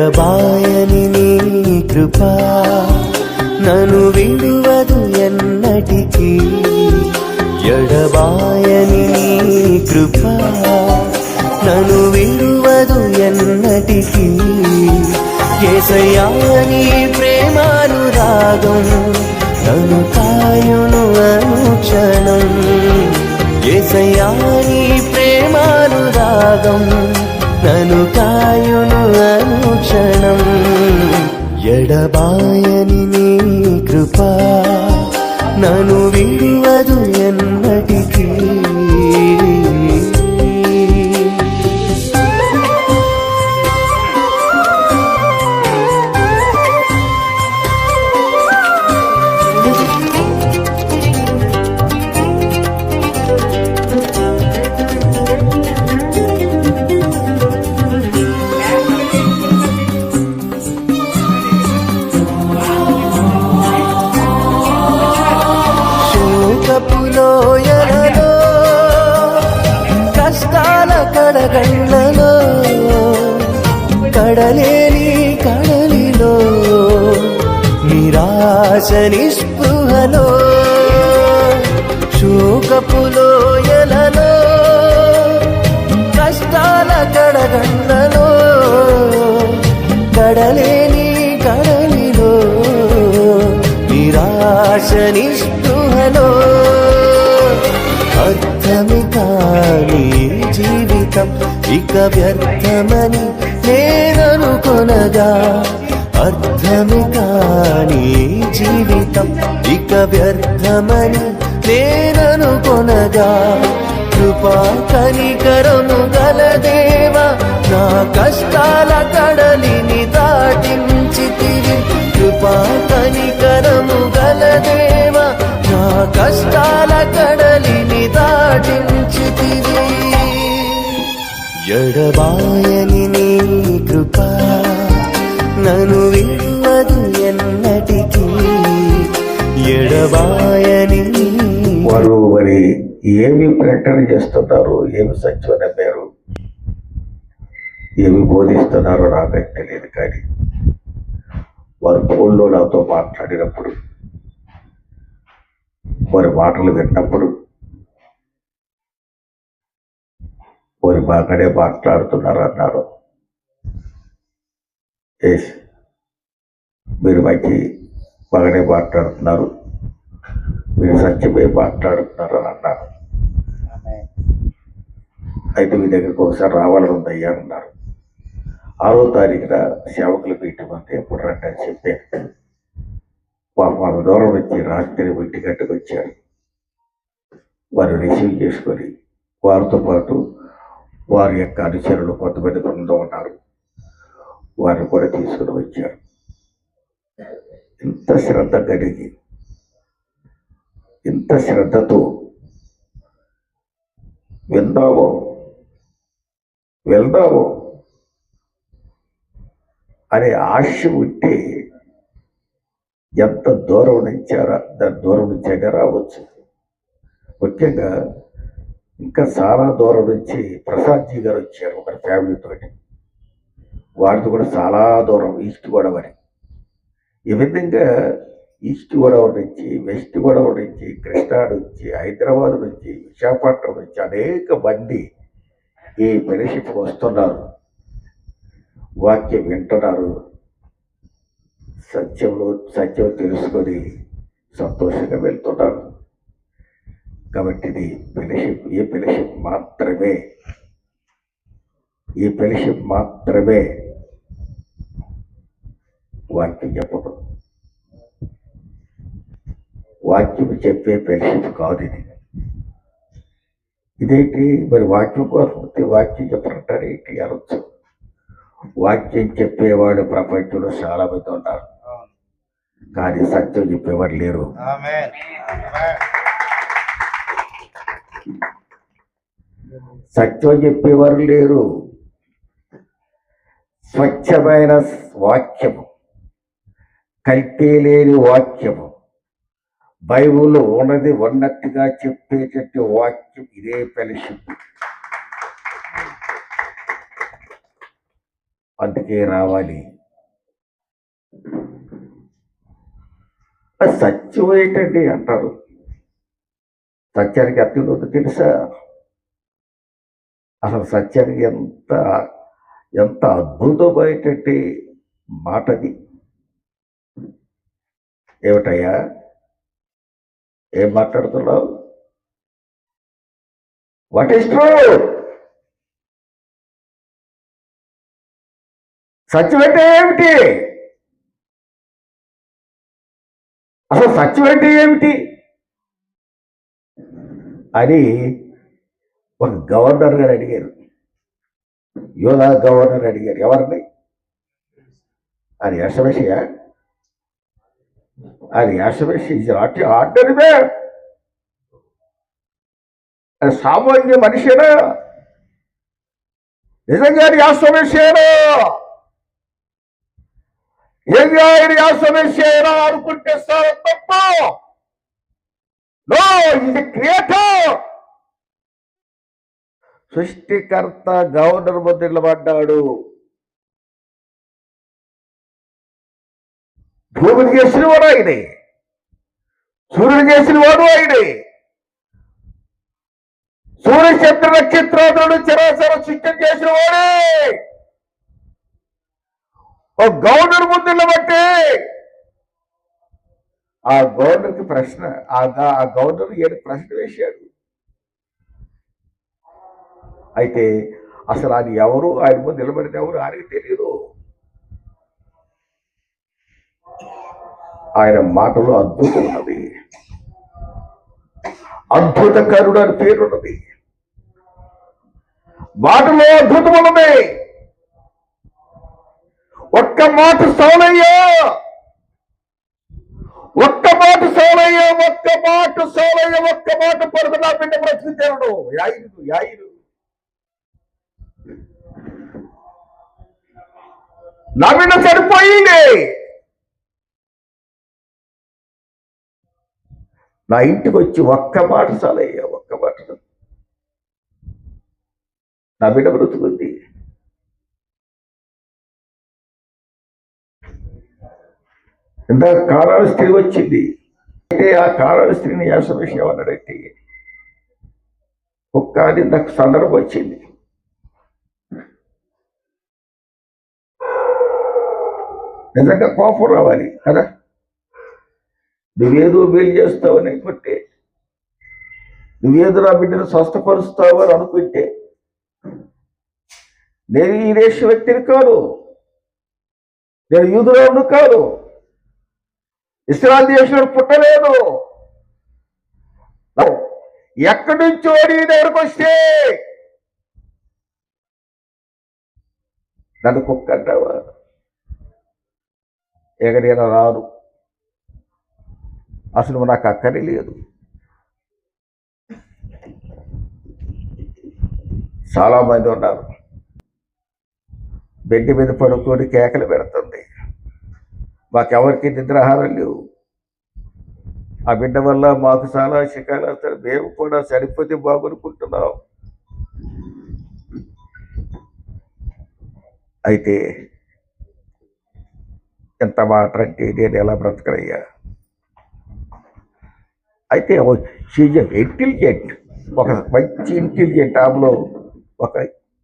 ఎడబాయని నీ కృపా నన్ను విడువదు ఎన్నటికీ. ఎడబాయని నీ కృపా నన్ను విడువదు ఎన్నటికీ. యేసయ్యా నీ ప్రేమానురాగం నన్ను కాయును అనుక్షణం. యేసయ్యా నీ ప్రేమానురాగం నన్ను కాయును అనుక్షణం. ఎడబాయని నీ కృపా నన్ను విడువదు ఎన్నటికీ. లోయలలో కష్టాల కడగండ్లలో కడలేని కడలిలో నిరాశ నిస్పృహలో శోకపు లోయలలో కష్టాల కడగండ్లలో కడలేని కడలిలో నిరాశ నిస్పృహలో అర్థమి కాని జీవితం ఇక వ్యర్థమని నేననుకొనగా. అర్థమి కాని జీవితం ఇక వ్యర్థమని నేననుకొనగా. కృపా కనికరము గల దేవా నా కష్టాల కడలిని దాటించితివి. కృపా కనికరము గల దేవా నా కష్టాల కడలిని దాటించితివి. ఎడబాయని నీ కృపా నన్ను విడువదు ఎన్నటికీ. ఎడబాయని వారు మరి ఏమి ప్రకటన చేస్తున్నారు, ఏమి సత్యం నమ్మారు, ఏమి బోధిస్తున్నారో నాకైతే తెలియదు. కానీ వారు ఫోన్లో నాతో మాట్లాడినప్పుడు, వారి మాటలు విన్నప్పుడు వారు బాగానే మాట్లాడుతున్నారు అన్నారు. మీరు మంచి బాగానే మాట్లాడుతున్నారు, మీరు సత్యమే మాట్లాడుతున్నారు అని అన్నారు. అయితే మీ దగ్గరికి ఒకసారి రావాలని ఉందయ్యా అన్నారు. 6వ తారీఖున సేవకులు మీటింగ్ అంతా ఎప్పుడు రండి అని చెప్పాను. మన దూరం వచ్చి రాత్రి 1 గంటకు వచ్చారు. వారు రిసీవ్ చేసుకొని వారితో పాటు వారి యొక్క అనుచరులు కొంతమంది బృందం ఉన్నారు, వారిని కూడా తీసుకుని వచ్చారు. ఇంత శ్రద్ధ కలిగి ఇంత శ్రద్ధతో వెళ్దాము అనే ఆశ ఉంటే ఎంత దూరం నుంచారా, దాని దూరం నుంచైనా రావచ్చు. ముఖ్యంగా ఇంకా చాలా దూరం నుంచి ప్రసాద్జీ గారు వచ్చారు ఒక ఫ్యామిలీతో. వారితో కూడా చాలా దూరం, ఈస్ట్ గోదావరి. ఈ విధంగా ఈస్ట్ గోదావరి నుంచి, వెస్ట్ గోదావరి నుంచి, కృష్ణా నుంచి, హైదరాబాద్ నుంచి, విశాఖపట్నం నుంచి అనేక మంది ఈ ఫెలోషిప్ వస్తున్నారు, వాక్యం వింటున్నారు, సత్యం తెలుసుకొని సంతోషంగా వెళ్తున్నారు. కాబట్టి ఇది ఫెలోషిప్, ఈ ఫెలోషిప్ మాత్రమే వాక్యం చెప్పదు. వాక్యం చెప్పే ఫెలోషిప్ కాదు ఇది. ఇదేంటి మరి వాక్యం కోసం వాక్యం చెప్పరంటారు ఏంటి అనొచ్చు. వాక్యం చెప్పేవాడు ప్రపంచంలో చాలా మంది ఉన్నారు, కానీ సత్యం చెప్పేవాడు లేరు. సత్యం చెప్పేవారు లేరు. స్వచ్ఛమైన వాక్యము, కల్తీ లేని వాక్యము, బైబిల్లో ఉన్నది ఉన్నట్టుగా చెప్పేటట్టు వాక్యం, ఇదే ఫెలోషిప్. అందుకే రావాలి. అది సత్యం ఏంటండి అంటారు. సత్యానికి అర్థం ఉందో తెలుసా? అసలు సత్యానికి ఎంత ఎంత అద్భుతమైనటువంటి మాటది. ఏమిటయ్యా, ఏం మాట్లాడుతున్నావు? What is true? సత్యం అంటే ఏమిటి? అసలు సత్యం అంటే ఏమిటి అని ఒక గవర్నర్ గారు అడిగారు. యోధా గవర్నర్ అడిగారు. ఎవరిని? అది యశమేషయ. అది యశమేష ఆర్డర్ మ్యాన్. అది సామాన్య మనిషినా? నిజంగా యాసమేషేనా? నిజంగా ఆయన యాసమేషేనా అనుకుంటే సార్ తప్ప. నో, ఇది క్రియేటర్. సృష్టికర్త గవర్నర్ ముందు నిలబడ్డాడు. భూమిని చేసిన వాడు ఆయనే, సూర్యుడు చేసిన వాడు ఆయనే, సూర్య చంద్ర నక్షత్రాదులను చరాచర సృష్టి చేసిన వాడే. ఒక గవర్నర్ ముందు నిలబట్టి ఆ గవర్నర్కి ప్రశ్న, ఆ గవర్నర్ 7 ప్రశ్న వేశాడు. అయితే అసలు ఆయన ఎవరు, ఆయన ముందు నిలబడిన ఎవరు ఆయనకి తెలియదు. ఆయన మాటలో అద్భుతం ఉన్నది. అద్భుతకరుడు అని పేరున్నది. మాటలో అద్భుతం ఉన్నది. ఒక్క మాట సౌలయ్యా, ఒక్క మాట సౌలయ్య, ఒక్క మాట సౌలయ్య, ఒక్క మాట పడుకు నా బిడ్డ బ్రతికించాడు. యాయిరు నా బిడ్డ చనిపోయింది. నా ఇంటికి వచ్చి ఒక్క మాట చాలయ్యా, ఒక్క మాట, నా బిడ్డ బ్రతుకుంది. ఇందాక కారాల స్త్రీ వచ్చింది. అయితే ఆ కారాల స్త్రీని యాసమేష ఏమన్నాడంటే, ఒక్క నాకు సందర్భం వచ్చింది. నిజంగా కోపం రావాలి కదా. నువ్వేదో మేలు చేస్తావని అనుకుంటే, నువ్వేదో నా బిడ్డను స్వస్థపరుస్తావు అని అనుకుంటే, నేను ఈ దేశ వ్యక్తిని కాదు, నేను యూదురాను కాదు, ఇస్రాయల్ దేశంలో పుట్టలేదు. ఎక్కడి నుంచో నీ దగ్గరకు వస్తే నన్ను కుక్క అంటావా? ఇక నేను రాను, అసలు నాకు అక్కడే లేదు. చాలా మంది ఉన్నారు, బెడ్ మీద పడుకొని కేకలు పెడుతుంది. మాకెవరికి నిద్రాహారం లేవు. ఆ బిడ్డ వల్ల మాకు చాలా శిఖాలు, మేము కూడా సరిపోతే బాగునుకుంటున్నాం. అయితే ఎంత మాట అంటే నేను ఎలా బ్రతకలయ్యా? అయితే షీజ్ ఇంటెలిజెంట్, ఒక మంచి ఇంటెలిజెంట్, ఆమెలో ఒక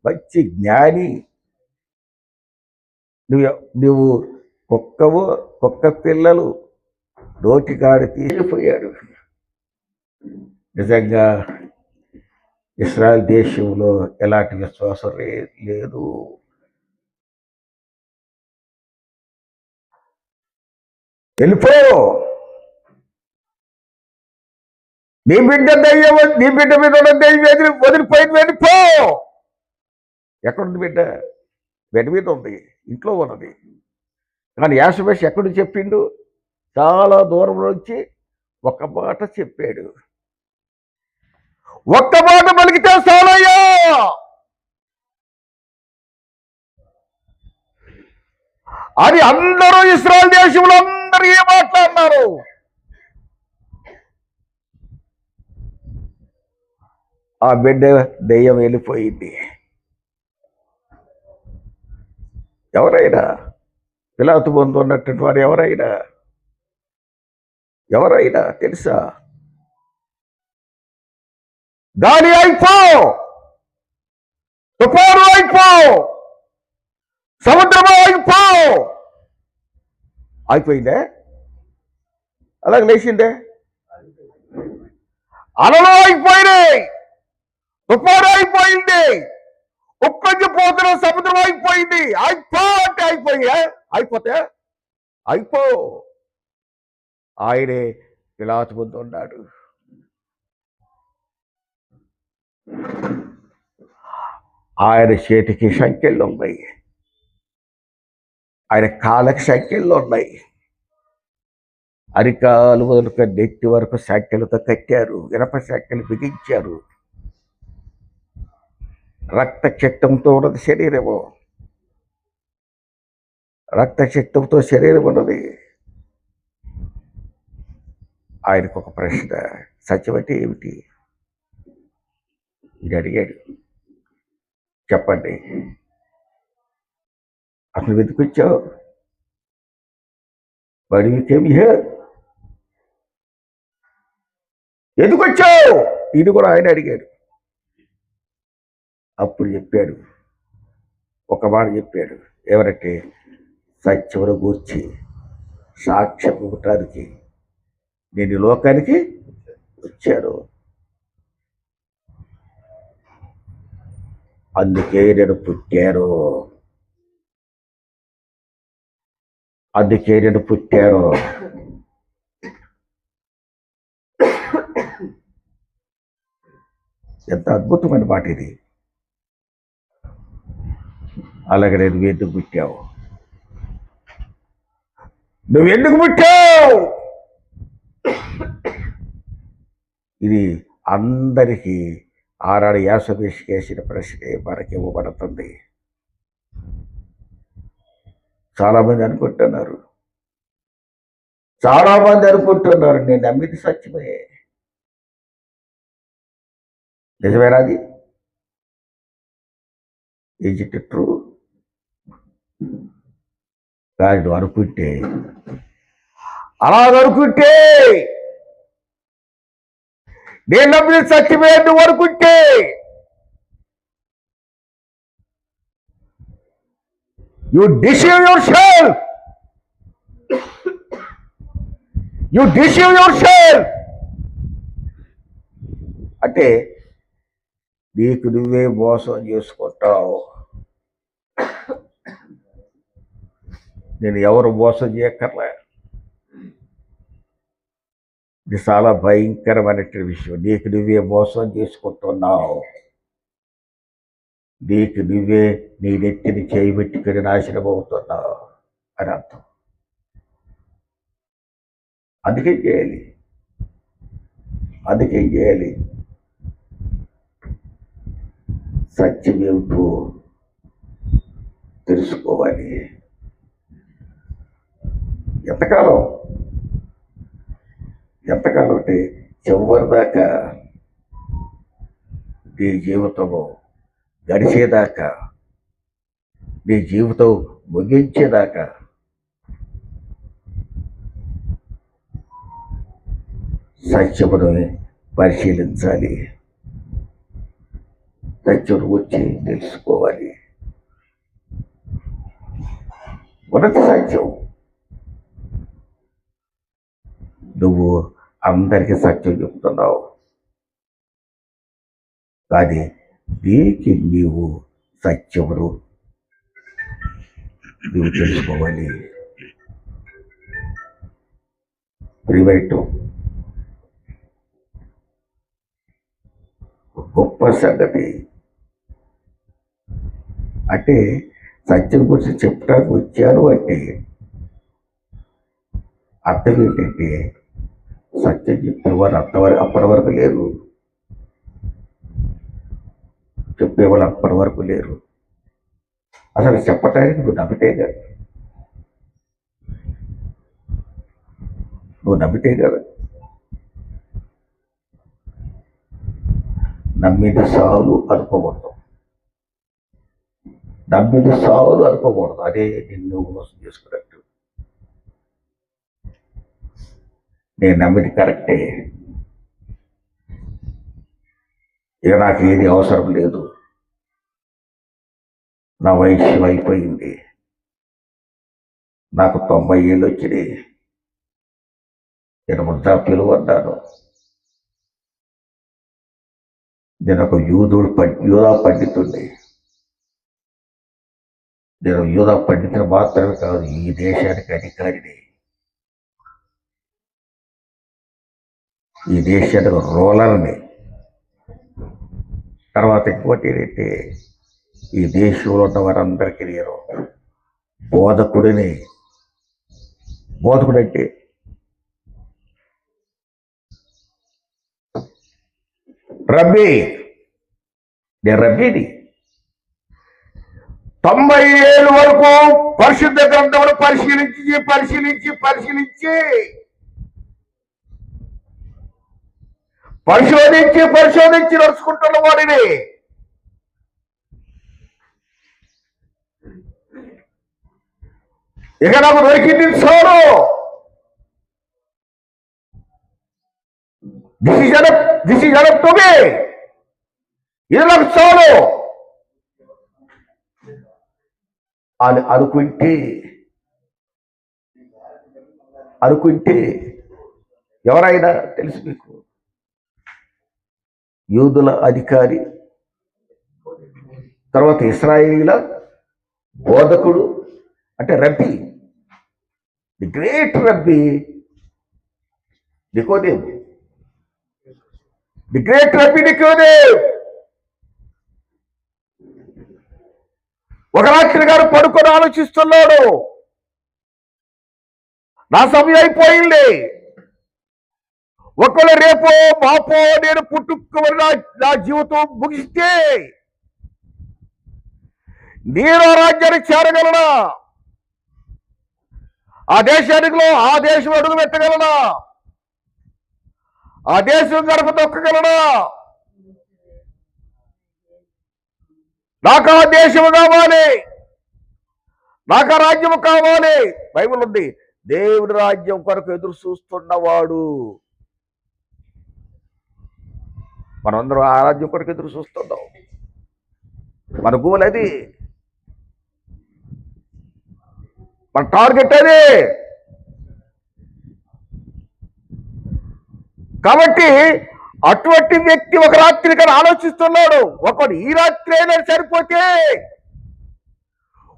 మంచి జ్ఞాని. నువ్వు కుక్క పిల్లలు నోటికాడి తీసిపోయాడు. నిజంగా ఇస్రాయల్ దేశంలో ఎలాంటి విశ్వాసం లేదు. వెళ్ళిపో, నీ బిడ్డ దయ్యం, నీ బిడ్డ మీద ఉన్న దయ్యం వదిలిపోయింది, వెళ్ళిపో. ఎక్కడుంది బిడ్డ? బెడ్ మీద ఉంది, ఇంట్లో ఉన్నది. కానీ యాషమేష ఎక్కడి చెప్పిండు? చాలా దూరం నుంచి ఒక మాట చెప్పాడు. ఒక్క మాట పలికితే చాలయ్యా. అది అందరూ ఇశ్రాయేలు దేశంలో అందరూ ఏ మాట్లాడినారు. ఆ బిడ్డ దెయ్యం వెళ్ళిపోయింది. ఎవరైనా పిలాతు ముందు ఉన్నటువంటి వారు ఎవరైనా ఎవరైనా తెలుసా? గాలి అయిపో, తుఫాను అయిపో, సముద్రం అయిపో, అయిపోయిందే, అలాగే లేచిందే. అలలు అయిపోయినాయి, తుఫాను అయిపోయింది, ఉప్పొంగి పోతున్న సముద్రం అయిపోయింది. అయిపో అంటే అయిపోయా, అయిపోతే అయిపో. ఆయనే పిలాతు ముందు ఉన్నాడు. ఆయన చేతికి సంఖ్యలు ఉన్నాయి, ఆయన కాళ్ళకి సంఖ్యలు ఉన్నాయి. అరికాలు మొదలుక నెత్తి వరకు సంఖ్యలతో కట్టారు, ఇనప సంఖ్యలు బిగించారు. రక్త చక్తంతో ఉన్నది శరీరము, రక్త చక్తంతో శరీరం ఉన్నది. ఆయనకు ఒక ప్రశ్న, సత్యం అంటే ఏమిటి ఇది అడిగాడు. చెప్పండి, అసలు ఎందుకు వచ్చావు? Why do you came here? ఎందుకు వచ్చావు? ఇది కూడా ఆయన అడిగాడు. అప్పుడు చెప్పాడు, ఒక మాట చెప్పాడు. ఎవరంటే, సత్యమును గూర్చి సాక్ష్యం ఇవ్వటానికి నేను లోకానికి వచ్చాడు. అందుకే నేను పుట్టాను, అందుకే నేను పుట్టాను. ఎంత అద్భుతమైన మాట ఇది. అలాగే నువ్వు ఎందుకు పుట్టావు? నువ్వు ఎందుకు పుట్టావు? ఇది అందరికీ ఆనాడు యేసుక్రీస్తు చేసిన ప్రశ్నే మనకి ఇవ్వబడుతుంది. చాలామంది అనుకుంటున్నారు, నేను నమ్మిది సత్యమే. నిజమేనా? అది ఈజ్ ఇట్ ట్రూ? కానీ నువ్వు అనుకుంటే, అలాగనుకుంటే, నేను నమ్మిన సత్యమే నువ్వు అనుకుంటే, you deceive your self, you deceive your self. అంటే నీకు నువ్వే మోసం చేసుకుంటావు. నేను ఎవరు మోసం చేయక్కర్లే. ఇది చాలా భయంకరమైనటువంటి విషయం. నీకు నువ్వే మోసం చేసుకుంటున్నావు. నీకు నువ్వే నీ నెత్తిని చేయబెట్టుకుని నాశనం అవుతున్నావు అని అర్థం. అందుకేం చేయాలి? సత్యం ఏమిటో తెలుసుకోవాలి. ఎంతకాలం అంటే చివరి దాకా, నీ జీవితము గడిచేదాకా, నీ జీవితం ముగించేదాకా సత్యమును పరిశీలించాలి, సత్యం వచ్చి తెలుసుకోవాలి. మొదటి సత్యం, నువ్వు అందరికీ సత్యం చెప్తున్నావు, కానీ నీకు నీవు సత్యమును నువ్వు తెలుసుకోవాలి. ప్రివేటు గొప్ప సంగతి. అంటే సత్యం గురించి చెప్పడానికి వచ్చాను అంటే అర్థం ఏంటంటే, సత్యం చెప్పేవారు అప్పటి వరకు లేరు, చెప్పేవాళ్ళు అప్పటి వరకు లేరు. అసలు చెప్పటానికి నువ్వు నమ్మితే కదా. నమ్మిది సాలు అనుకోకూడదు, అదే నిన్ను మోసం చేసుకున్నట్టు. నేను నమ్మింది కరెక్టే. ఇక నాకు ఏది అవసరం లేదు, నా వయసు అయిపోయింది, నాకు 90 ఏళ్ళు వచ్చినాయి, నేను వృద్ధాప్యులు అన్నాను. నేను ఒక యూదా పండితుడిని. నేను యూదా పండితుడు మాత్రమే కాదు, ఈ దేశానికి అధికారిని, ఈ దేశానికి రూలర్ని. తర్వాత ఇంకోటి ఏంటంటే, ఈ దేశంలో ఉన్న వారందరికీ నేను బోధకుడిని. బోధకుడంటే రబ్బీ, నేను రబ్బీని. 90 ఏళ్ళ వరకు పరిశుద్ధ గ్రంథమును పరిశోధించి నడుచుకుంటున్న వాడిని. ఇక నాకు దొరికింది చాలు. This is to me. ఇది నాకు చాలు అని అనుకుంటే ఎవరైనా తెలుసు మీకు, యూదుల అధికారి, తర్వాత ఇశ్రాయేలీల బోధకుడు అంటే రబ్బీ, ది గ్రేట్ రబ్బీ నికోదేము, ది గ్రేట్ రబ్బీ నికోదేము. ఒక రాత్రి గారు పడుకొని ఆలోచిస్తున్నాడు, నా సమయం అయిపోయింది, ఒకవేళ రేపో మాపో నేను పుట్టుకొని నా జీవితం ముగిస్తే నేను రాజ్యానికి చేరగలనా? ఆ దేశం అడుగు పెట్టగలనా? ఆ దేశం గడప తొక్కగలనా? నాకు ఆ దేశము కావాలి, నాకు ఆ రాజ్యము కావాలి. బైబిల్ ఉంది, దేవుడి రాజ్యం కొరకు ఎదురు చూస్తున్నవాడు. మనందరం ఆ రాజ్యం కొరకు ఎదురు చూస్తున్నాం. మన గోల్ అది, మన టార్గెట్ అది. కాబట్టి అటువంటి వ్యక్తి ఒక రాత్రి కానీ ఆలోచిస్తున్నాడు, ఒకడు ఈ రాత్రి అయినా సరిపోతే,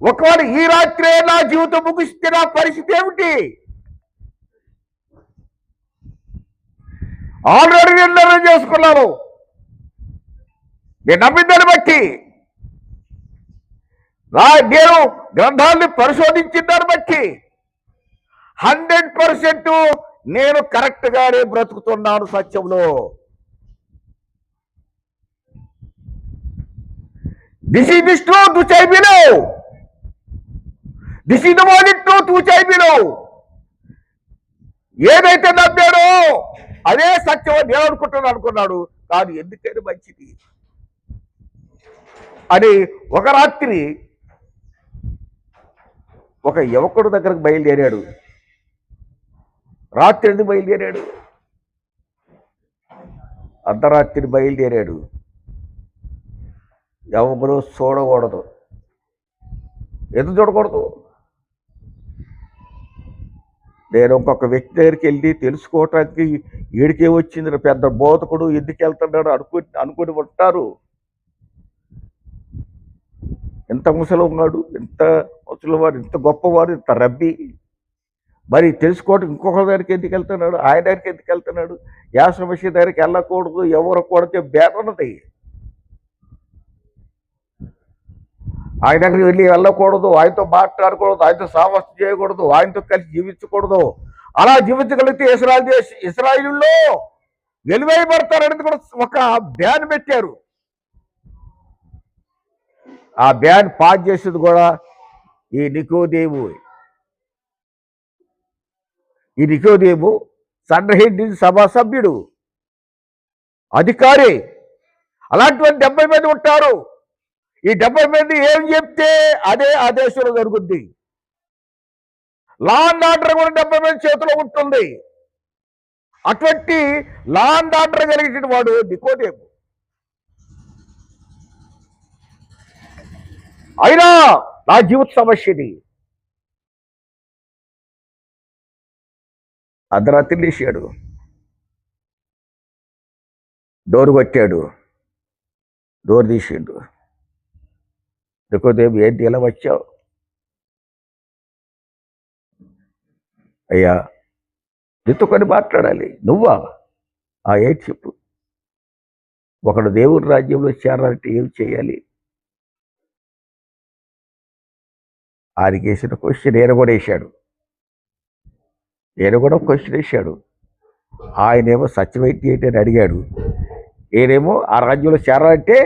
ఒకవేళ ఈ రాత్రి నా జీవితం ముగిస్తే నా పరిస్థితి ఏమిటి? ఆల్రెడీ నిర్ణయం చేసుకున్నాను. నేను నమ్మిందని బట్టి, నేను గ్రంథాన్ని పరిశోధించిన దాన్ని బట్టి 100% నేను కరెక్ట్ గానే బ్రతుకుతున్నాను సత్యంలో. This is the truth which I believe. This is the only truth which I believe. ఏదైతే నమ్మాడో అదే సత్యం నేను అనుకున్నాడు. కాదు, ఎందుకైనా మంచిది అని ఒక రాత్రి ఒక యువకుడు దగ్గరకు బయలుదేరాడు. రాత్రి ఎందుకు బయలుదేరాడు? అర్ధరాత్రి బయలుదేరాడు. ఎవరు చూడకూడదు. ఎందుకు చూడకూడదు? నేను ఇంకొక వ్యక్తి దగ్గరికి వెళ్ళి తెలుసుకోవటానికి ఏడికే వచ్చింది పెద్ద బోధకుడు ఎందుకు వెళ్తున్నాడు అనుకుని ఉంటారు. ఎంత ముసలి ఉన్నాడు, ఎంత ముసలివాడు, ఎంత గొప్పవాడు, ఇంత రబ్బీ. మరి తెలుసుకోవటం ఇంకొక దగ్గరికి ఎందుకు వెళ్తున్నాడు? ఆయన దగ్గరికి ఎందుకు వెళ్తున్నాడు? యాశ్రమషి దగ్గరికి వెళ్ళకూడదు, ఎవరు కూడితే బ్యాన్ ఉన్నది. ఆయన దగ్గరికి వెళ్ళకూడదు, ఆయనతో మాట్లాడకూడదు, ఆయనతో సామర్థ్యం చేయకూడదు, ఆయనతో కలిసి జీవించకూడదు. అలా జీవించగలిగితే ఇశ్రాయేలులో వెలువైపడతారనేది కూడా ఒక బ్యాన్ పెట్టారు. ఆ బ్యాన్ పాస్ చేసేది కూడా ఈ నికోదేము. సండ్రహేండి సభా సభ్యుడు, అధికారి. అలాంటివన్నీ 70 మంది ఉంటారు. ఈ 70 మంది ఏం చెప్తే అదే ఆ దేశంలో జరుగుద్ది. లా అండ్ ఆర్డర్ కూడా 70 మంది చేతిలో ఉంటుంది. అటువంటి లా అండ్ ఆర్డర్ కలిగిన వాడు నికోదేము. అయినా నా జీవిత సమస్యని అర్ధరాత్రి లేచాడు, డోరు కొట్టాడు, డోర్ తీసిండు. నికోదేము, ఏంటి ఇలా వచ్చావు? అయ్యా, నీతో కొన్ని మాట్లాడాలి. నువ్వా? ఏంటి చెప్పు. ఒకడు దేవుడి రాజ్యంలో చేరాలంటే ఏం చేయాలి? ఆయనకి వేసిన క్వశ్చన్ ఈయన కూడా వేశాడు. ఈయన కూడా క్వశ్చన్ వేశాడు. ఆయనేమో సత్యమైతే ఏంటి అని అడిగాడు. ఈయనేమో ఆ రాజ్యంలో చేరాలంటే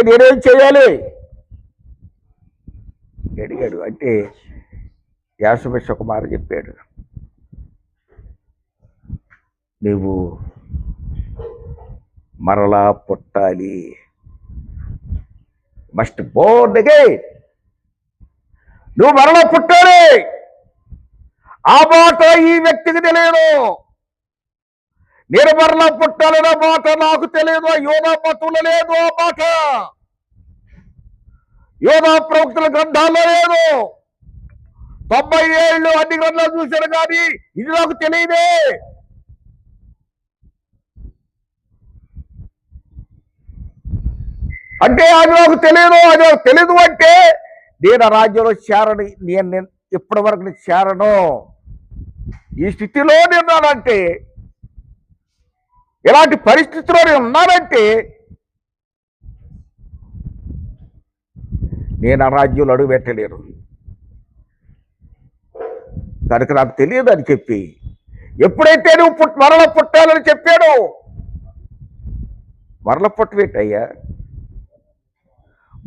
నేనేం చేయాలి అడిగాడు. అంటే యాసుమేష్ ఒక మాట చెప్పాడు, నువ్వు మరలా పుట్టాలి. Must Born again. నువ్వు మరలా పుట్టాలి. ఆ మాట ఈ వ్యక్తికి తెలియదు. నేను మరలా పుట్టాలన్న మాట నాకు తెలియదు. యోనా మతంలో లేదు ఆ మాట, యోనా ప్రవక్తల గ్రంథాల్లో లేదు. 90 ఏళ్ళు అన్ని గ్రంథాలు చూశాను కానీ ఇది నాకు తెలియదే. అంటే అది నాకు తెలియదు. అది నాకు తెలియదు అంటే నేను ఆ రాజ్యంలో చేరని, నేను ఇప్పటి వరకు చేరను. ఈ స్థితిలో నేనున్నానంటే, ఇలాంటి పరిస్థితిలో నేను ఉన్నానంటే నేను ఆ రాజ్యంలో అడుగు పెట్టలేను. కనుక నాకు తెలియదు అని చెప్పి, ఎప్పుడైతే నువ్వు మరల పుట్టాలని చెప్పాడు, మరల పుట్టవేంటయ్యా?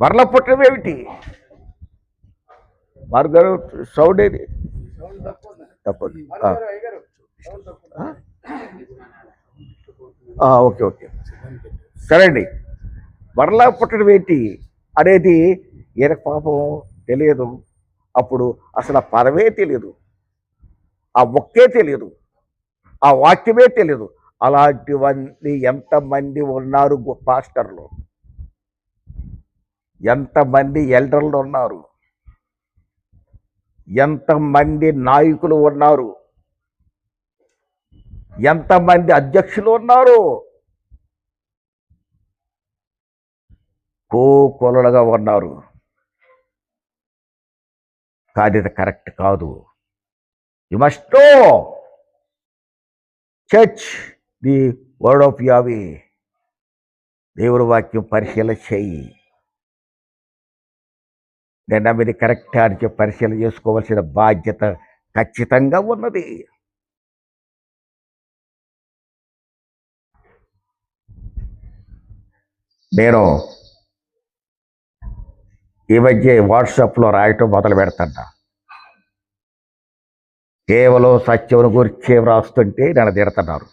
మరల పుట్టవేమిటి? మార్గారు సౌండ్ ఏది? తప్పదు. ఓకే ఓకే, సరే అండి. మరలా పుట్టడం ఏంటి అనేది ఈయన పాపం తెలియదు. అప్పుడు అసలు ఆ పదమే తెలియదు, ఆ మొక్కే తెలియదు, ఆ వాక్యమే తెలియదు. అలాంటివన్నీ ఎంతమంది ఉన్నారు పాస్టర్లు, ఎంతమంది ఎల్డర్లు ఉన్నారు, ఎంతమంది నాయకులు ఉన్నారు, ఎంతమంది అధ్యక్షులు ఉన్నారు, కోకొలలుగా ఉన్నారు. కానీ ఇది కరెక్ట్ కాదు. You must know church the word of యావే. దేవుడి వాక్యం పరిశీలన చేయి. నేను నమ్మిది కరెక్ట్ అని చెప్పి పరిశీలన చేసుకోవాల్సిన బాధ్యత ఖచ్చితంగా ఉన్నది. నేను ఈ మధ్య వాట్సాప్లో రాయటం మొదలు పెడతాను. కేవలం సత్యం గురించి వ్రాస్తుంటే నన్ను తిడుతున్నారు,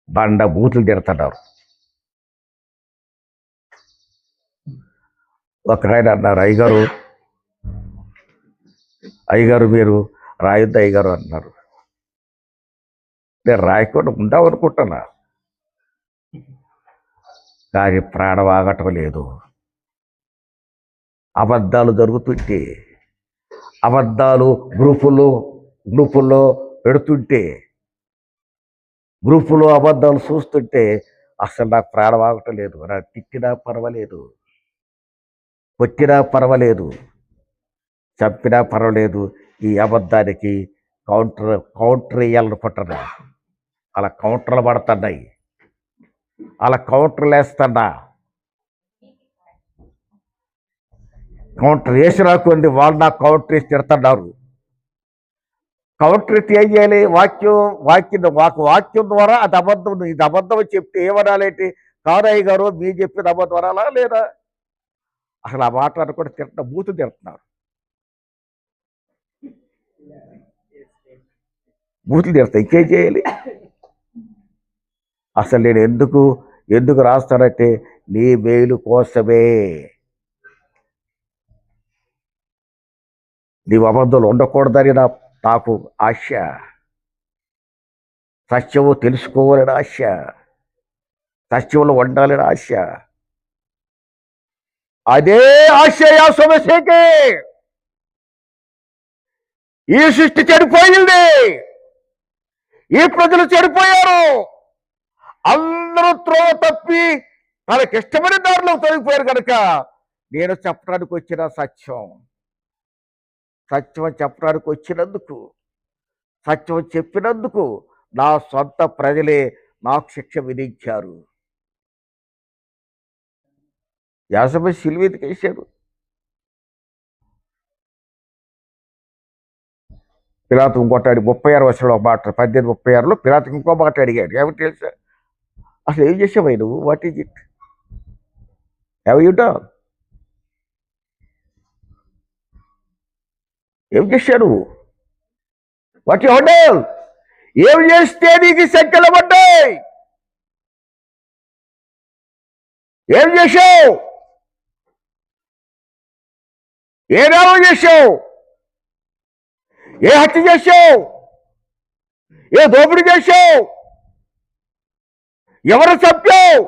బండ బూతులు తిడుతున్నారు. ఒకరాయన అన్నారు, అయ్యగారు మీరు రాయొద్దు అయ్యగారు అన్నారు. నేను రాయకుండా ఉందామనుకుంటున్నా, కానీ ప్రాణం ఆగటం లేదు. అబద్ధాలు జరుగుతుంటే, అబద్ధాలు గ్రూపుల్లో పెడుతుంటే, గ్రూపులో అబద్ధాలు చూస్తుంటే అసలు నాకు ప్రాణం ఆగటం లేదు. నాకు తిట్టినా పర్వాలేదు, కొట్టినా పర్వాలేదు, చంపినా పర్వాలేదు. ఈ అబద్ధానికి కౌంటర్ వేయాలనుకుంటున్నా. అలా కౌంటర్లు పడుతున్నాయి, అలా కౌంటర్లు వేస్తున్నా. కౌంటర్ వేసి రాకుంది, వాళ్ళు నాకు కౌంటర్ వేసి తిడుతున్నారు. కౌంటర్ ఏం చేయాలి? వాక్యం ద్వారా అది అబద్ధం, ఇది అబద్ధం చెప్తే ఏమనాలేంటి? కారయ్య గారు మీరు చెప్పిన అబద్ధం అనాలా లేదా? అసలు ఆ మాట అనుకుంటే బూతులు తిడుతున్నారు, బూతులు తిడతా. ఇంకేం చేయాలి? అసలు నేను ఎందుకు రాస్తానంటే నీ మేలు కోసమే. నీవు అబద్ధాలు ఉండకూడదని నా నాకు ఆశ, సత్యము తెలుసుకోవాలని ఆశ, సత్యంలో ఉండాలని ఆశ. అదే ఆశ యాసోమశేఖే. ఈ సృష్టి చెడిపోయింది, ఈ ప్రజలు చెడిపోయారు, అందరూ త్రోవ తప్పి తనకిష్టమైన దారిలో తొలగిపోయారు కనుక నేను చెప్పడానికి వచ్చిన సత్యం చెప్పడానికి వచ్చినందుకు, సత్యం చెప్పినందుకు నా సొంత ప్రజలే నాకు శిక్ష విధించారు. యాసభ సిలువెందుకు వేశారు? పిలాతు ఇంకోటి 36 వర్షంలో ఒక మాట, 1836లో పిలాతు ఇంకో మాట అడిగాడు. ఏమిటి తెలుసా? అసలు ఏం చేసావు నువ్వు? What is it? Have you done? ఏం చేశావు? What you done? ఏం చేస్తే నీకు సంఖ్యలు పడ్డాయి? ఏం చేశావు? ఏ నేరం చేశావు? ఏ హత్య చేశావు? ఏ దోపిడీ చేశావు? ఎవరు చంపావు?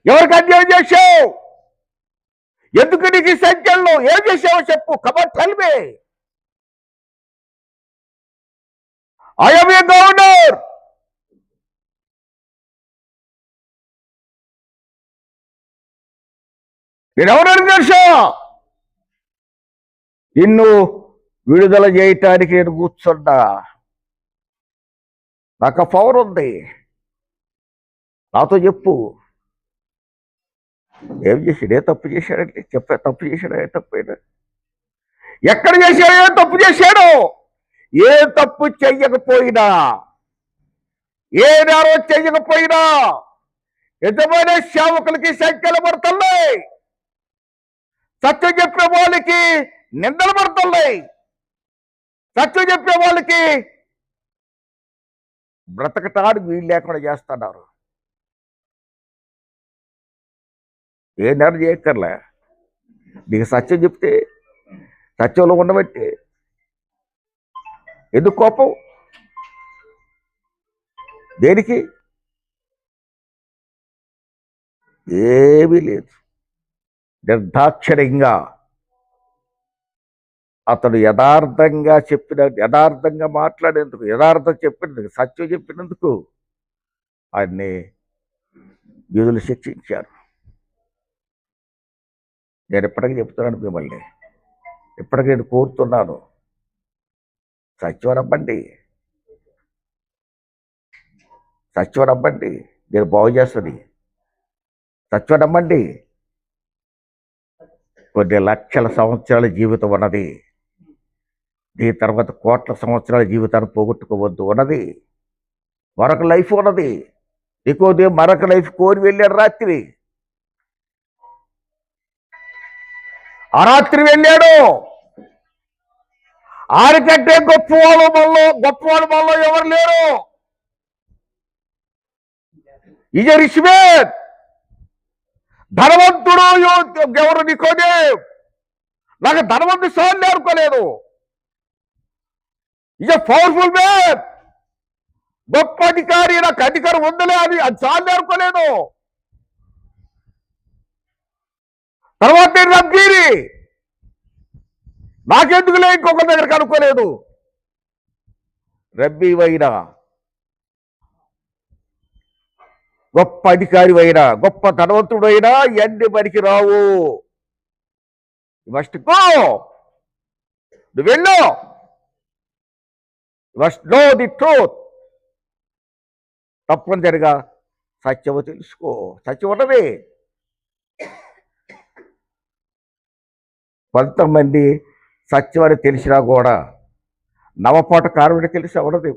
ఎవరికి అన్యాయం చేశావు? ఎందుకు నీకు ఈ సంఖ్యల్లో ఏం చేశావో చెప్పు. Come on tell me. I am a governor. నేను ఎవరని తెలుసా? నిన్ను విడుదల చేయటానికి నేను కూర్చున్నా. నాకు పవర్ ఉంది. నాతో చెప్పు. ఏం చేశాడు? ఏ తప్పు చేశాడంటే చెప్పే. తప్పు చేశాడు? ఏ తప్పైనా ఎక్కడ చేశాడు? ఏ తప్పు చేశాడు? ఏ తప్పు చెయ్యకపోయినా, ఏ నేరం చెయ్యకపోయినా యజమాని సేవకులకి సంఖ్యలు పడుతున్నాయి, సత్యం చెప్పే వాళ్ళకి నిందలు పడుతున్నాయి, సత్యం చెప్పే వాళ్ళకి బ్రతకటానికి వీలు లేకుండా చేస్తున్నారు. ఏ నేరం చేయక్కర్లే. నీకు సత్యం చెప్తే, సత్యంలో ఉండబట్టి ఎందుకు కోపం? దేనికి? ఏమీ లేదు. నిర్దాక్షిణ్యంగా అతడు యథార్థంగా మాట్లాడేందుకు, యథార్థం చెప్పినందుకు, సత్యం చెప్పినందుకు ఆయన్ని యూదులు శిక్షించారు. నేను ఎప్పటికీ చెప్తున్నాను మిమ్మల్ని, ఇప్పటికీ నేను కోరుతున్నాను, సత్యం నమ్మండి, సత్యం నమ్మండి. నేను బాగు చేస్తుంది. సత్యం నమ్మండి. కొన్ని లక్షల సంవత్సరాల జీవితం ఉన్నది. దీని తర్వాత కోట్ల సంవత్సరాల జీవితాన్ని పోగొట్టుకోవద్దు ఉన్నది. మరొక లైఫ్ ఉన్నది. నీకోదే మరొక లైఫ్ కోరి వెళ్ళాడు. రాత్రి ఆ రాత్రి వెళ్ళాడు. ఆరికంటే గొప్పవాళ్ళు మనలో ఎవరు లేరు. ఇది రిష్మేన్ ధనవంతుడు ఎవరు? నీకోదే నాకు ధనవంతుడు సార్ నేర్కోలేదు. ఇది పవర్ఫుల్ మ్యాన్, గొప్ప అధికారి, నాకు అధికారం ఉందలే అని అది సార్ నేర్కోలేదు. తర్వాత నేను రబ్బీని నాకెందుకులే ఇంకొకరి దగ్గర కనుక్కోలేదు. రబ్బీ అయినా, గొప్ప అధికారి అయినా, గొప్ప ధనవంతుడు అయినా ఇవన్నీ పనికి రావు. Must go. నువ్వు వెళ్ళు. Must know the truth. తప్పనిసరిగా సత్యము తెలుసుకో. సత్యం ఉన్నది. కొంతమంది సత్యం అని తెలిసినా కూడా నవపాట కారుడికి తెలిసి ఉన్నది.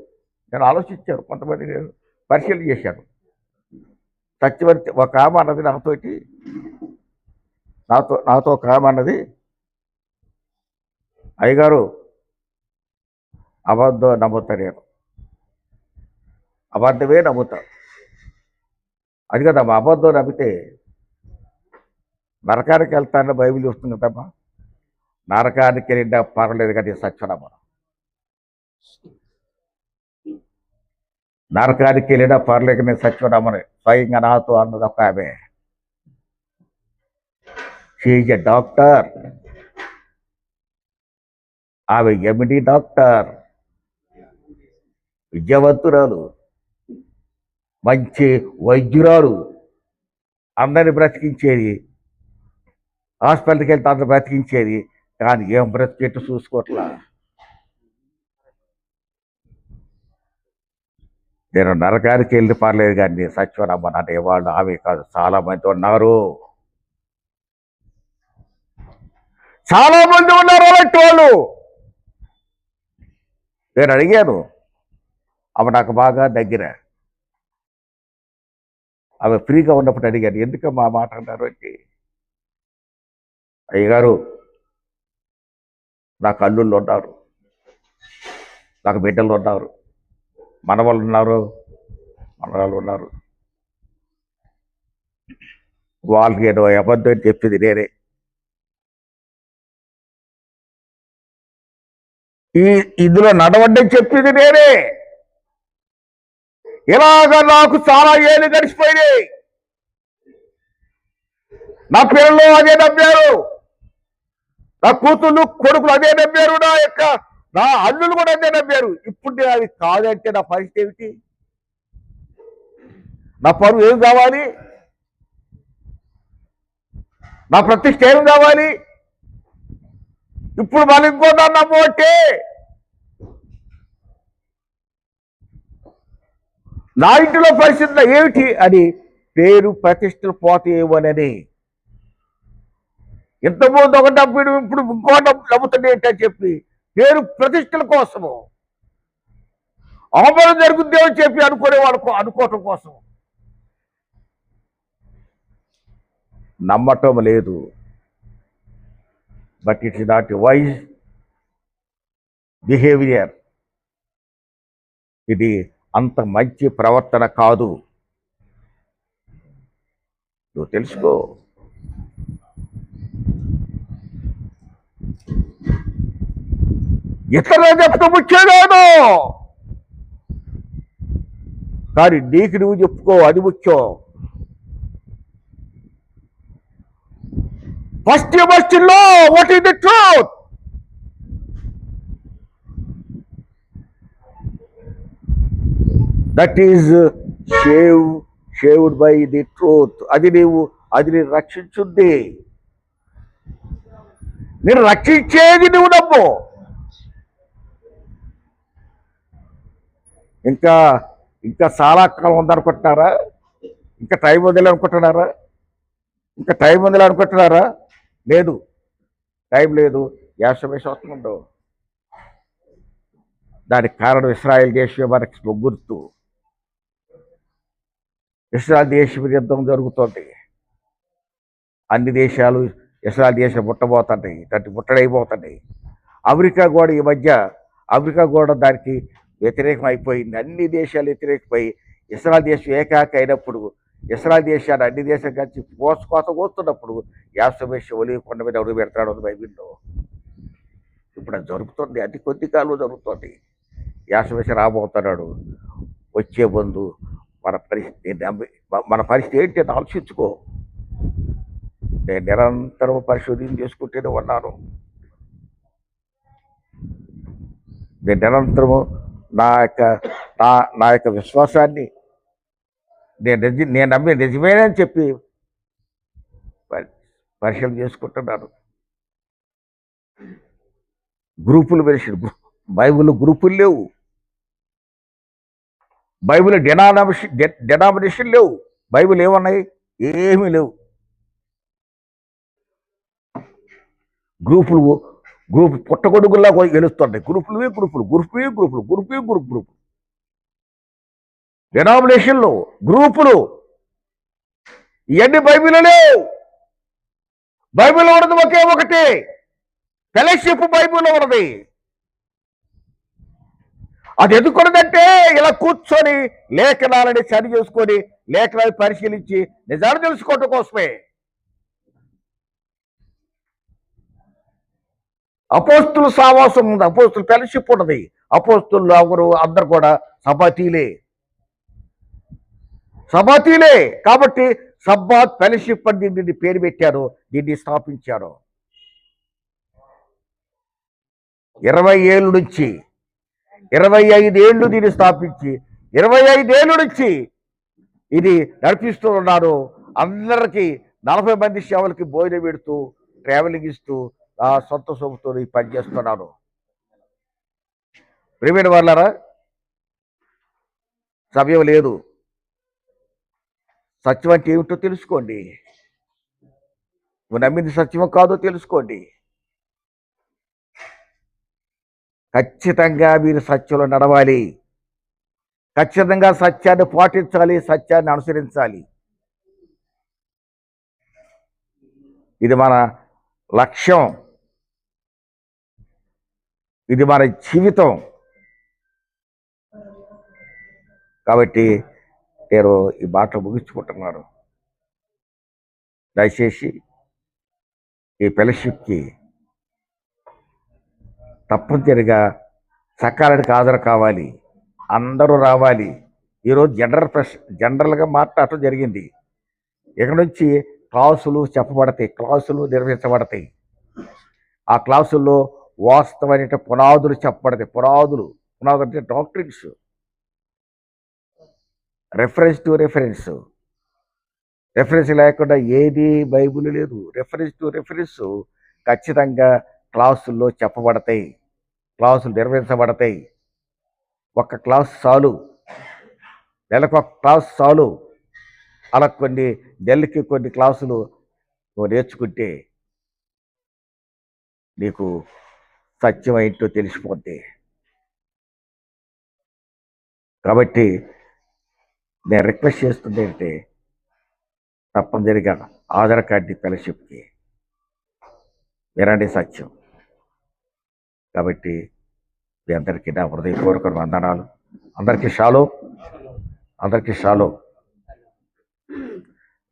నేను ఆలోచించాను, కొంతమంది నేను పరిశీలన చేశాను. సత్యం అని ఒక ఆమె అన్నది నాతో ఒక ఆమె అన్నది, అయ్యగారు అబద్ధం నమ్ముతా, నేను అబద్ధమే నమ్ముతా. అది కదమ్మా, అబద్ధం నమ్మితే నరకానికి వెళ్తానని బైబిల్ చూస్తుంది కదమ్మా. నరకానికి వెళ్ళినా పర్వాలేదు కానీ సత్యనామను, నరకానికి వెళ్ళినా పర్లేదు నేను సత్యనామని స్వయంగా నాతో అన్నది ఒక ఆమె. షీఈ్ ఎ డాక్టర్, ఆమె ఎండి డాక్టర్, విద్యావంతురాలు, మంచి వైద్యురాలు, అందరిని బ్రతికించేది, హాస్పిటల్కి వెళ్తే అందరు బ్రతికించేది. కానీ ఏం బ్రతికెట్టు చూసుకోవట్లా. నేను నరకానికి వెళ్ళి పర్లేదు కానీ సత్యనామని అనేవాళ్ళు ఆమె కాదు, చాలా మంది ఉన్నారు, చాలా మంది ఉన్నారు అలాంటి వాళ్ళు. నేను అడిగాను, ఆమె నాకు బాగా దగ్గర, ఆమె ఫ్రీగా ఉన్నప్పుడు అడిగాను, ఎందుకమ్మా మాట అన్నారు అంటే, అయ్యగారు నాకు అల్లుళ్ళు ఉన్నారు, నాకు బిడ్డలు ఉన్నారు, మనవాళ్ళు ఉన్నారు, మనవాళ్ళు ఉన్నారు, వాళ్ళకి ఏదో అబద్ధం అని చెప్పింది నేనే. ఇందులో నడవండి చెప్పింది నేనే. ఇలాగా నాకు చాలా ఏళ్ళు గడిచిపోయినాయి. నా పిల్లలు అదే నమ్మారు, నా కూతుళ్ళు కొడుకులు అదే నమ్మారు, నా అల్లులు కూడా అదే నమ్మారు. ఇప్పుడు అది కాదంటే నా పరిస్థితి ఏమిటి? నా పరువు ఏం కావాలి? నా ప్రతిష్ట ఏం కావాలి? ఇప్పుడు మళ్ళీ ఇంకో దాన్ని నమ్మబట్టే నా ఇంటిలో పరిస్థితి ఏమిటి అని పేరు ప్రతిష్టలు పోతాయేమోనని. ఇంతకుముందు ఒక డబ్బు, ఇప్పుడు ఇంకో డబ్బు నమ్ముతుంది ఏంటని చెప్పి పేరు ప్రతిష్టల కోసము, అవమానం జరుగుద్దేమని చెప్పి అనుకోవటం కోసం నమ్మటం లేదు. But it's not wise behaviour. ఇది అంత మంచి ప్రవర్తన కాదు, నువ్వు తెలుసుకో. ఇతరులు చెప్తూ ముఖ్యమేను, కానీ నీకు నువ్వు చెప్పుకో, అది ముఖ్యం. First you must know what is the truth. That is shaved by the truth. అది నేను రక్షించుద్ది, నేను రక్షించేది నువ్వు నమ్ము. ఇంకా చాలా కాలం ఉందనుకుంటున్నారా? ఇంకా టైం వదిలేనుకుంటున్నారా? లేదు, టైం లేదు. 50 సంవత్సరంలో దానికి కారణం ఇస్రాయేల్ దేశం మనకి గుర్తు. ఇస్రాయేల్ దేశం యుద్ధం జరుగుతుంది, అన్ని దేశాలు ఇస్రాయేల్ దేశం ముట్టబోతున్నాయి, దాన్ని ముట్టడైపోతున్నాయి. అమెరికా కూడా దానికి వ్యతిరేకం అయిపోయింది. అన్ని దేశాలు వ్యతిరేకమై ఇస్రాయేల్ దేశం ఏకాకి అయినప్పుడు, ఇస్రాయేల్ దేశాన్ని అన్ని దేశం కలిసి కోస్తున్నప్పుడు 50 దేశం ఒలివ కొండ మీద అడుగు పెడతాడు బైబిల్లో. ఇప్పుడు అది జరుగుతుంది, అతి కొద్ది కాలం జరుగుతుంది. 50 దేశం రాబోతున్నాడు. వచ్చే ముందు మన పరిస్థితి ఏంటి అని ఆలోచించుకో. నేను నిరంతరం పరిశోధన చేసుకుంటూనే ఉన్నాను. నేను నిరంతరము నా యొక్క విశ్వాసాన్ని నేను నమ్మి నిజమేనని చెప్పి పరిశీలన చేసుకుంటున్నాను. గ్రూపులు మనిషి, బైబిల్ గ్రూపులు లేవు, బైబిల్ డెనామినేషన్ లేవు. బైబిల్ ఏమన్నాయి? ఏమీ లేవు. గ్రూప్ పుట్టగొడుగుల్లా గెలుస్తున్నాయి. గ్రూపులు డెనామినేషన్లు, గ్రూపులు, ఇవన్నీ బైబిల్ లేవు. బైబిల్ ఉన్నది ఒకే ఒకటి, ఫెలోషిప్ బైబిల్ ఉన్నది. అది ఎందుకున్నదంటే ఇలా కూర్చొని లేఖనాలని సరి చేసుకొని లేఖనాలు పరిశీలించి నిజాన్ని తెలుసుకోవటం కోసమే. అపోస్తుల సావాసం ఉంది, అపోస్తుల ఫెలోషిప్ ఉన్నది. అపోస్తులు ఎవరు? అందరు కూడా సబాతీలే. కాబట్టి సబ్బాత్ ఫెలోషిప్ అని దీన్ని పేరు పెట్టారు, దీన్ని స్థాపించారు. 20 ఏళ్ళ నుంచి 25 ఏళ్ళు దీన్ని స్థాపించి 25 ఏళ్ళ నుంచి ఇది నడిపిస్తూ ఉన్నారు. అందరికీ 40 మంది సేవలకి భోజనం పెడుతూ ట్రావెలింగ్ ఇస్తూ ఆ సొంత సొమ్ముతో ఈ పని చేస్తున్నాను. ప్రియమైన వాళ్ళారా, సమయం లేదు. సత్యం అంటే ఏమిటో తెలుసుకోండి. నువ్వు నమ్మింది సత్యమో కాదో తెలుసుకోండి. ఖచ్చితంగా మీరు సత్యంలో నడవాలి. ఖచ్చితంగా సత్యాన్ని పాటించాలి, సత్యాన్ని అనుసరించాలి. ఇది మన లక్ష్యం, ఇది మన జీవితం. కాబట్టి నేను ఈ మాటలు ముగించుకుంటున్నాను. దయచేసి ఈ ఫెలోషిప్కి తప్పనిసరిగా సకాలానికి హాజరు కావాలి, అందరూ రావాలి. ఈరోజు జనరల్గా మాట్లాడటం జరిగింది. ఇక్కడ నుంచి క్లాసులు చెప్పబడతాయి, క్లాసులు నిర్వహించబడతాయి. ఆ క్లాసుల్లో వాస్తవమైన పునాదులు చెప్పబడతాయి. పునాదులు అంటే డాక్ట్రిన్స్, రెఫరెన్స్ లేకుండా ఏది బైబిల్ లేదు. రెఫరెన్స్ ఖచ్చితంగా క్లాసుల్లో చెప్పబడతాయి, క్లాసులు నిర్వహించబడతాయి. ఒక క్లాస్ చాలు, నెలకు ఒక క్లాస్ చాలు. అలా నెలకి కొన్ని క్లాసులు నువ్వు నేర్చుకుంటే నీకు సత్యం ఏంటో తెలిసిపోద్ది. కాబట్టి నేను రిక్వెస్ట్ చేస్తుంది ఏంటంటే తప్పనిసరిగా ఆధార్ కార్డు ఫెలోషిప్కి వినండి సత్యం. కాబట్టి మీ అందరికీ నా హృదయపూర్వక వందనాలు. అందరికీ షాలో.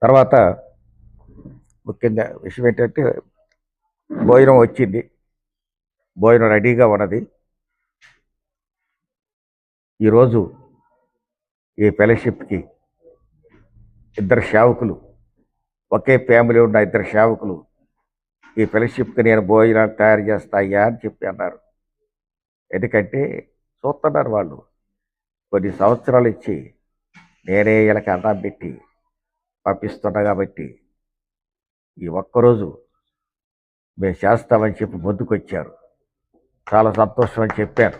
తర్వాత ముఖ్యంగా విషయం ఏంటంటే భోజనం వచ్చింది, భోజనం రెడీగా ఉన్నది. ఈరోజు ఈ ఫెలోషిప్కి ఇద్దరు సేవకులు, ఒకే ఫ్యామిలీ ఉన్న ఇద్దరు సేవకులు ఈ ఫెలోషిప్కి నేను భోజనాలు తయారు చేస్తాయా అని చెప్పి అన్నారు. ఎందుకంటే చూస్తున్నారు వాళ్ళు కొన్ని సంవత్సరాలు ఇచ్చి నేనే వీళ్ళకి అన్నం పెట్టి పంపిస్తున్నా. కాబట్టి ఈ ఒక్కరోజు మేము చేస్తామని చెప్పి ముందుకొచ్చారు. చాలా సంతోషం అని చెప్పారు.